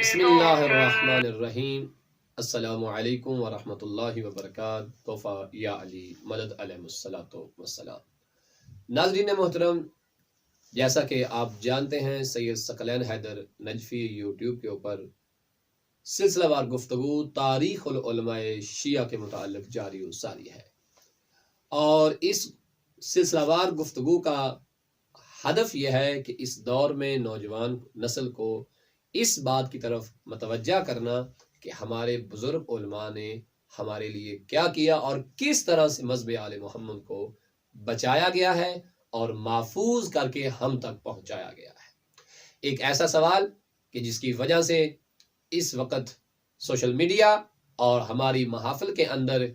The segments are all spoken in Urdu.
بسم اللہ الرحمن الرحیم۔ السلام علیکم ورحمۃ اللہ وبرکاتہ۔ توفہ یا علی مدد علیہ الصلاۃ والسلام۔ ناظرین محترم، جیسا کہ آپ جانتے ہیں سید ثقلین حیدر نجفی یوٹیوب کے اوپر سلسلہ وار گفتگو تاریخ العلماء شیعہ کے متعلق جاری و ساری ہے، اور اس سلسلہ وار گفتگو کا ہدف یہ ہے کہ اس دور میں نوجوان نسل کو اس بات کی طرف متوجہ کرنا کہ ہمارے بزرگ علماء نے ہمارے لیے کیا کیا اور کس طرح سے مذہب آل محمد کو بچایا گیا ہے اور محفوظ کر کے ہم تک پہنچایا گیا ہے۔ ایک ایسا سوال کہ جس کی وجہ سے اس وقت سوشل میڈیا اور ہماری محافل کے اندر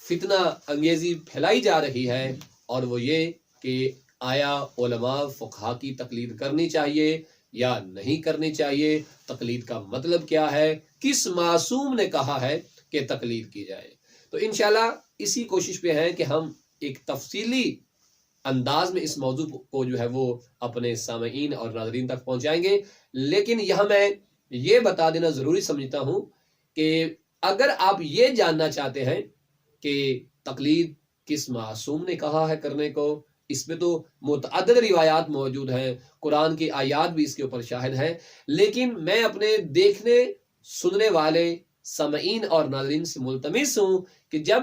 فتنہ انگیزی پھیلائی جا رہی ہے، اور وہ یہ کہ آیا علماء فقہا کی تقلید کرنی چاہیے یا نہیں کرنی چاہیے، تقلید کا مطلب کیا ہے، کس معصوم نے کہا ہے کہ تقلید کی جائے۔ تو انشاءاللہ اسی کوشش پہ ہیں کہ ہم ایک تفصیلی انداز میں اس موضوع کو جو ہے وہ اپنے سامعین اور ناظرین تک پہنچائیں گے، لیکن یہاں میں یہ بتا دینا ضروری سمجھتا ہوں کہ اگر آپ یہ جاننا چاہتے ہیں کہ تقلید کس معصوم نے کہا ہے کرنے کو، اس میں تو متعدد روایات موجود ہیں، قرآن کی آیات بھی اس کے اوپر شاہد ہیں، لیکن میں اپنے دیکھنے سننے والے سامعین اور ناظرین سے ملتمس ہوں کہ جب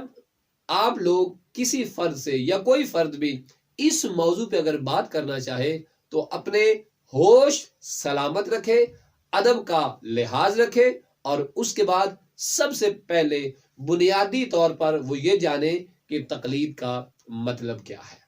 آپ لوگ کسی فرد سے یا کوئی فرد بھی اس موضوع پہ اگر بات کرنا چاہے تو اپنے ہوش سلامت رکھے، ادب کا لحاظ رکھے، اور اس کے بعد سب سے پہلے بنیادی طور پر وہ یہ جانے کہ تقلید کا مطلب کیا ہے۔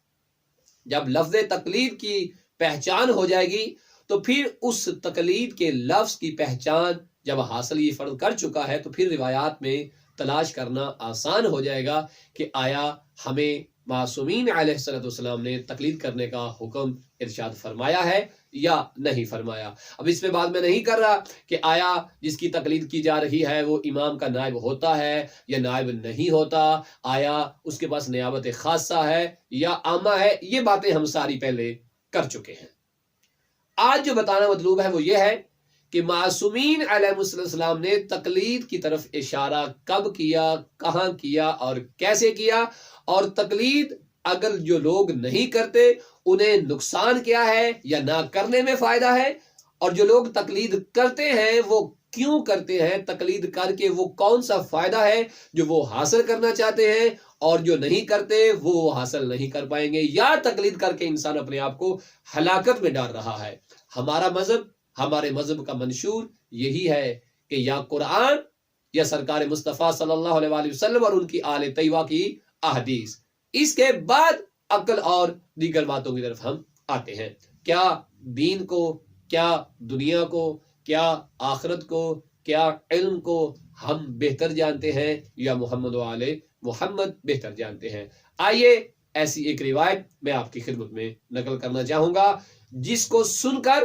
جب لفظ تقلید کی پہچان ہو جائے گی تو پھر اس تقلید کے لفظ کی پہچان جب حاصل یہ فرد کر چکا ہے تو پھر روایات میں تلاش کرنا آسان ہو جائے گا کہ آیا ہمیں معصومین علیہ السلام نے تقلید کرنے کا حکم ارشاد فرمایا ہے یا نہیں فرمایا۔ اب اس پہ بات میں نہیں کر رہا کہ آیا جس کی تقلید کی جا رہی ہے وہ امام کا نائب ہوتا ہے یا نائب نہیں ہوتا، آیا اس کے پاس نیابت خاصہ ہے یا عامہ ہے، یہ باتیں ہم ساری پہلے کر چکے ہیں۔ آج جو بتانا مطلوب ہے وہ یہ ہے کہ معصومین علیہ السلام نے تقلید کی طرف اشارہ کب کیا، کہاں کیا اور کیسے کیا، اور تقلید اگر جو لوگ نہیں کرتے انہیں نقصان کیا ہے یا نہ کرنے میں فائدہ ہے، اور جو لوگ تقلید کرتے ہیں وہ کیوں کرتے ہیں، تقلید کر کے وہ کون سا فائدہ ہے جو وہ حاصل کرنا چاہتے ہیں، اور جو نہیں کرتے وہ حاصل نہیں کر پائیں گے، یا تقلید کر کے انسان اپنے آپ کو ہلاکت میں ڈال رہا ہے۔ ہمارے مذہب کا منشور یہی ہے کہ یا قرآن یا سرکار مصطفیٰ صلی اللہ علیہ وآلہ وسلم اور ان کی آل طیبہ کی احادیث، اس کے بعد عقل اور دیگر باتوں کی طرف ہم آتے ہیں۔ کیا دین کو، کیا دنیا کو، کیا آخرت کو، کیا علم کو ہم بہتر جانتے ہیں یا محمد و آل محمد بہتر جانتے ہیں؟ آئیے ایسی ایک روایت میں آپ کی خدمت میں نقل کرنا چاہوں گا جس کو سن کر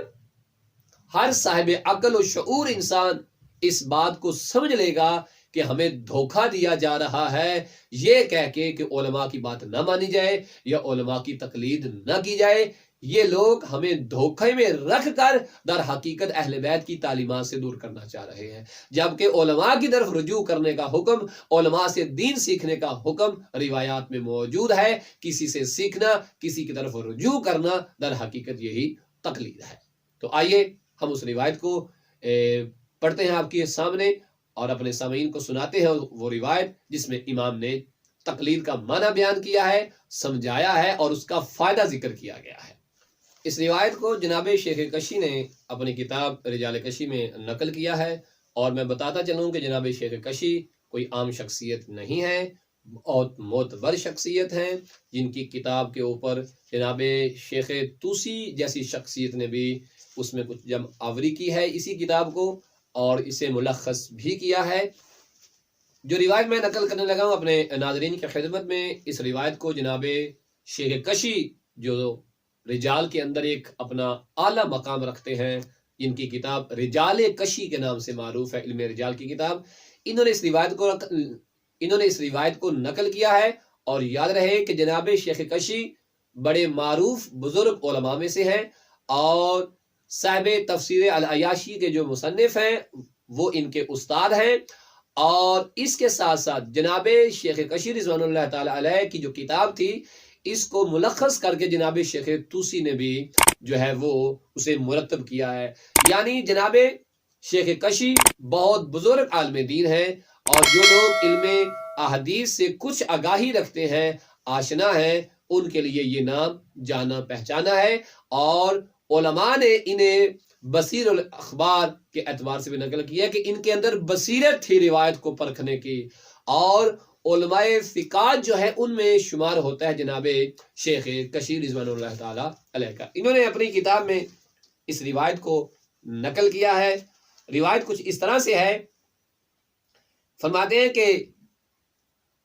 ہر صاحب عقل و شعور انسان اس بات کو سمجھ لے گا کہ ہمیں دھوکہ دیا جا رہا ہے یہ کہہ کے کہ علماء کی بات نہ مانی جائے یا علماء کی تقلید نہ کی جائے۔ یہ لوگ ہمیں دھوکے میں رکھ کر در حقیقت اہل بیت کی تعلیمات سے دور کرنا چاہ رہے ہیں، جبکہ علماء کی طرف رجوع کرنے کا حکم، علماء سے دین سیکھنے کا حکم روایات میں موجود ہے۔ کسی سے سیکھنا، کسی کی طرف رجوع کرنا در حقیقت یہی تقلید ہے۔ تو آئیے ہم اس روایت کو پڑھتے ہیں آپ کے سامنے اور اپنے سامعین کو سناتے ہیں وہ روایت جس میں امام نے تقلید کا معنی بیان کیا ہے، سمجھایا ہے اور اس کا فائدہ ذکر کیا گیا ہے۔ اس روایت کو جناب شیخ کشی نے اپنی کتاب رجال کشی میں نقل کیا ہے، اور میں بتاتا چلوں کہ جناب شیخ کشی کوئی عام شخصیت نہیں ہے، بہت معتبر شخصیت ہیں جن کی کتاب کے اوپر جناب شیخ توسی جیسی شخصیت نے بھی اس میں کچھ جمع آوری کی ہے اسی کتاب کو، اور اسے ملخص بھی کیا ہے۔ جو روایت میں نقل کرنے لگا ہوں اپنے ناظرین کی خدمت میں، اس روایت کو جناب شیخ کشی جو رجال کے اندر ایک اپنا اعلیٰ مقام رکھتے ہیں، جن کی کتاب رجال کشی کے نام سے معروف ہے، علم رجال کی کتاب، انہوں نے اس روایت کو نقل کیا ہے۔ اور یاد رہے کہ جناب شیخ کشی بڑے معروف بزرگ علماء میں سے ہیں، اور صاحب تفسیر العیاشی کے جو مصنف ہیں وہ ان کے استاد ہیں. اور اس کے ساتھ ساتھ جناب شیخ کشی رضوان اللہ تعالی علیہ کی جو کتاب تھی اس کو ملخص کر کے جناب شیخ توسی نے بھی جو ہے وہ اسے مرتب کیا ہے. یعنی جناب شیخ کشی بہت بزرگ عالم دین ہیں اور جو لوگ علم احادیث سے کچھ آگاہی رکھتے ہیں، آشنا ہیں، ان کے لیے یہ نام جانا پہچانا ہے. اور علماء نے انہیں بصیر الاخبار کے اعتبار سے بھی نقل کیا کہ ان کے اندر بصیرت تھی روایت کو پرکھنے کی. اور علماء ثقات جو ہے ان میں شمار ہوتا ہے جناب شیخ کشی رضوان اللہ تعالی علیہ کا. انہوں نے اپنی کتاب میں اس روایت کو نقل کیا ہے. روایت کچھ اس طرح سے ہے، فرماتے ہیں کہ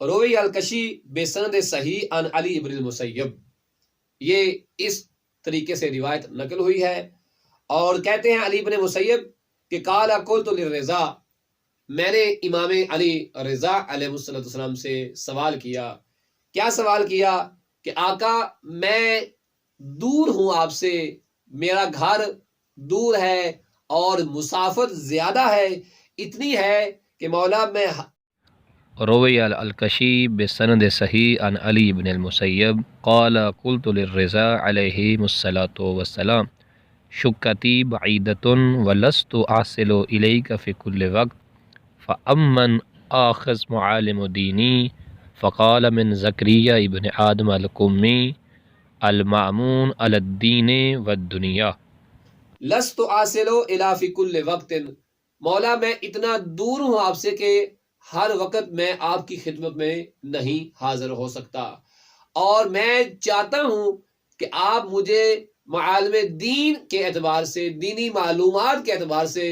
روی الکشی بے سند صحیح عن علی ابن المسیب، یہ اس طریقے سے روایت نقل ہوئی ہے. اور کہتے ہیں علی ابن مسیب کہ قال قلت للرضا، میں نے امام علی رضا علیہ السلام سے سوال کیا. کیا سوال کیا؟ کہ آقا میں دور ہوں آپ سے، میرا گھر دور ہے اور مسافت زیادہ ہے، اتنی ہے کہ مولا میں روی الکشی بسند صحیح عن علی بن المسیب قال قلت للرضا علیہ الصلاۃ والسلام شکتی بعیدۃ ولست اصل الیک فی کل وقت فامن آخذ معالم دینی فقال من زکریہ ابن آدم القمی المامون علی الدین والدنیا لست آصل الی فی کل وقت، مولا میں اتنا دور ہوں آپ سے کہ ہر وقت میں آپ کی خدمت میں نہیں حاضر ہو سکتا، اور میں چاہتا ہوں کہ آپ مجھے معالم دین کے اعتبار سے، دینی معلومات کے اعتبار سے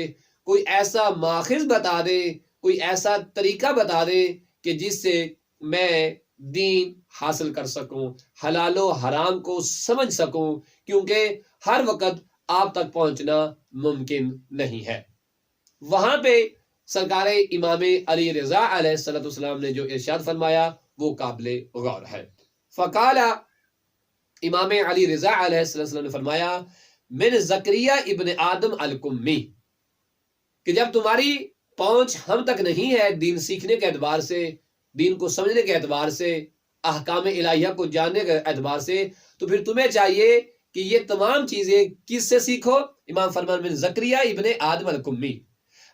کوئی ایسا ماخذ بتا دیں، کوئی ایسا طریقہ بتا دیں کہ جس سے میں دین حاصل کر سکوں، حلال و حرام کو سمجھ سکوں، کیونکہ ہر وقت آپ تک پہنچنا ممکن نہیں ہے. وہاں پہ سرکار امام علی رضا علیہ السلام نے جو ارشاد فرمایا وہ قابل غور ہے. فقال، امام علی رضا علیہ السلام نے فرمایا من زکریہ ابن آدم القمی، کہ جب تمہاری پہنچ ہم تک نہیں ہے دین سیکھنے کے اعتبار سے، دین کو سمجھنے کے اعتبار سے، احکام الہیہ کو جاننے کے اعتبار سے، تو پھر تمہیں چاہیے کہ یہ تمام چیزیں کس سے سیکھو. امام فرمان من زکریہ ابن آدم القمی،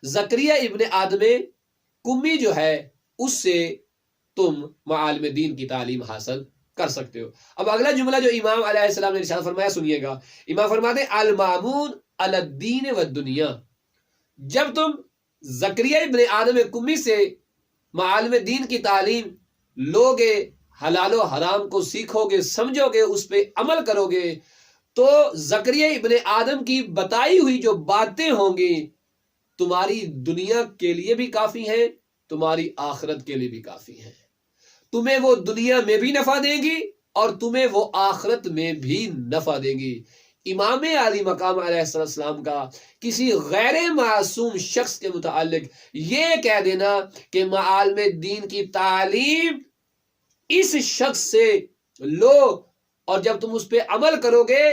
زکریہ ابن آدم کمی جو ہے اس سے تم معالم دین کی تعلیم حاصل کر سکتے ہو. اب اگلا جملہ جو امام علیہ السلام نے ارشاد فرمایا سنیے گا. امام فرماتے ہیں المامون علی الدین والدنیا، جب تم زکریہ ابن آدم کمی سے معالم دین کی تعلیم لوگے، حلال و حرام کو سیکھو گے، سمجھو گے، اس پہ عمل کرو گے، تو زکریہ ابن آدم کی بتائی ہوئی جو باتیں ہوں گی تمہاری دنیا کے لیے بھی کافی ہیں، تمہاری آخرت کے لیے بھی کافی ہیں. تمہیں وہ دنیا میں بھی نفع دیں گی اور تمہیں وہ آخرت میں بھی نفع دیں گی. امام علی مقام علیہ السلام کا کسی غیر معصوم شخص کے متعلق یہ کہہ دینا کہ معالم دین کی تعلیم اس شخص سے لو اور جب تم اس پہ عمل کرو گے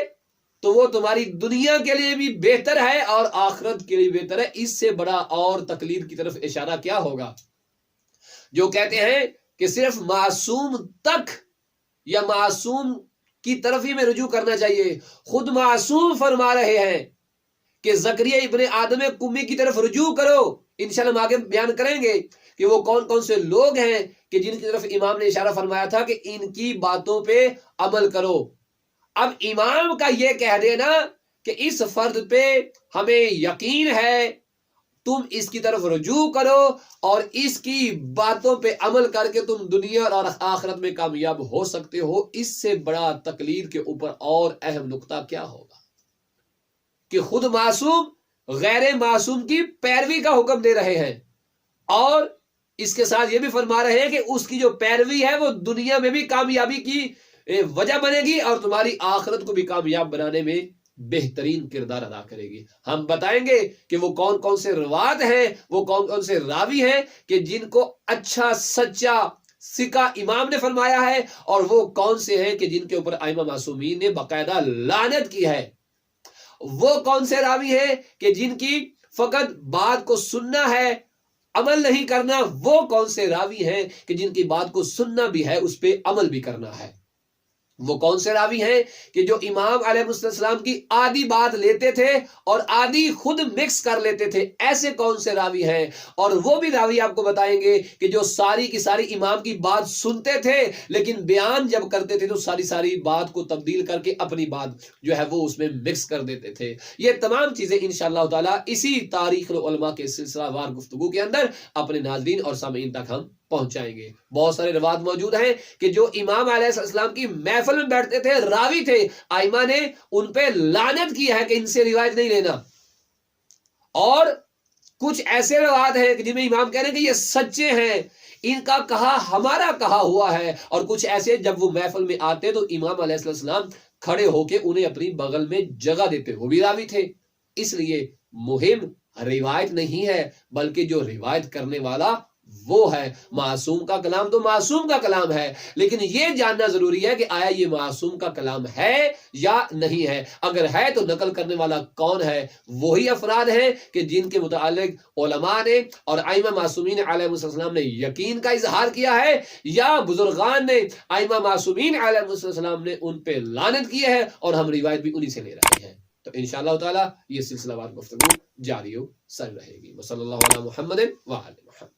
تو وہ تمہاری دنیا کے لیے بھی بہتر ہے اور آخرت کے لیے بہتر ہے، اس سے بڑا اور تقلید کی طرف اشارہ کیا ہوگا؟ جو کہتے ہیں کہ صرف معصوم تک یا معصوم کی طرف ہی میں رجوع کرنا چاہیے. خود معصوم فرما رہے ہیں کہ زکریہ ابن آدم کمی کی طرف رجوع کرو. انشاءاللہ ہم آگے بیان کریں گے کہ وہ کون کون سے لوگ ہیں کہ جن کی طرف امام نے اشارہ فرمایا تھا کہ ان کی باتوں پہ عمل کرو. اب امام کا یہ کہہ دینا کہ اس فرد پہ ہمیں یقین ہے، تم اس کی طرف رجوع کرو اور اس کی باتوں پہ عمل کر کے تم دنیا اور آخرت میں کامیاب ہو سکتے ہو، اس سے بڑا تقلید کے اوپر اور اہم نقطہ کیا ہوگا کہ خود معصوم غیر معصوم کی پیروی کا حکم دے رہے ہیں اور اس کے ساتھ یہ بھی فرما رہے ہیں کہ اس کی جو پیروی ہے وہ دنیا میں بھی کامیابی کی وجہ بنے گی اور تمہاری آخرت کو بھی کامیاب بنانے میں بہترین کردار ادا کرے گی. ہم بتائیں گے کہ وہ کون کون سے روات ہیں، وہ کون کون سے راوی ہیں کہ جن کو اچھا سچا سکہ امام نے فرمایا ہے اور وہ کون سے ہیں کہ جن کے اوپر ائمہ معصومین نے باقاعدہ لعنت کی ہے. وہ کون سے راوی ہیں کہ جن کی فقط بات کو سننا ہے، عمل نہیں کرنا، وہ کون سے راوی ہیں کہ جن کی بات کو سننا بھی ہے، اس پہ عمل بھی کرنا ہے؟ وہ کون سے راوی ہیں کہ جو امام علیہ السلام کی آدھی بات لیتے تھے اور آدھی خود مکس کر لیتے تھے؟ ایسے کون سے راوی ہیں؟ اور وہ بھی راوی آپ کو بتائیں گے کہ جو ساری کی ساری امام کی بات سنتے تھے، لیکن بیان جب کرتے تھے تو ساری بات کو تبدیل کر کے اپنی بات جو ہے وہ اس میں مکس کر دیتے تھے۔ یہ تمام چیزیں انشاءاللہ تعالی اسی تاریخ العلماء کے سلسلہ وار گفتگو کے اندر اپنے ناظرین اور سامعین تک ہم پہنچائیں گے۔ بہت سارے روایات موجود ہیں کہ جو امام علیہ السلام کی محفل میں بیٹھتے تھے، راوی تھے، ائمہ نے ان پہ لعنت کی ہے کہ ان سے روایت نہیں لینا، اور کچھ ایسے روایات ہیں کہ جن میں امام کہہ رہے ہیں کہ یہ سچے ہیں، ان کا کہا ہمارا کہا ہوا ہے، اور کچھ ایسے جب وہ محفل میں آتے تو امام علیہ السلام کھڑے ہو کے انہیں اپنی بغل میں جگہ دیتے، وہ بھی راوی تھے۔ اس لیے مہم روایت نہیں ہے، بلکہ جو روایت کرنے والا وہ ہے۔ معصوم کا کلام تو معصوم کا کلام ہے، لیکن یہ جاننا ضروری ہے کہ آیا یہ معصوم کا کلام ہے یا نہیں ہے۔ اگر ہے تو نقل کرنے والا کون ہے؟ وہی افراد ہیں کہ جن کے متعلق علماء نے اور ائمہ معصومین علیہ السلام نے یقین کا اظہار کیا ہے، یا بزرگان نے، ائمہ معصومین علیہ السلام نے ان پہ لعنت کی ہے، اور ہم روایت بھی انہی سے لے رہے ہیں۔ تو انشاءاللہ تعالی یہ سلسلہ وار گفتگو جاری و سر رہے گی۔ وصلی اللہ علی محمد وعلی محمد۔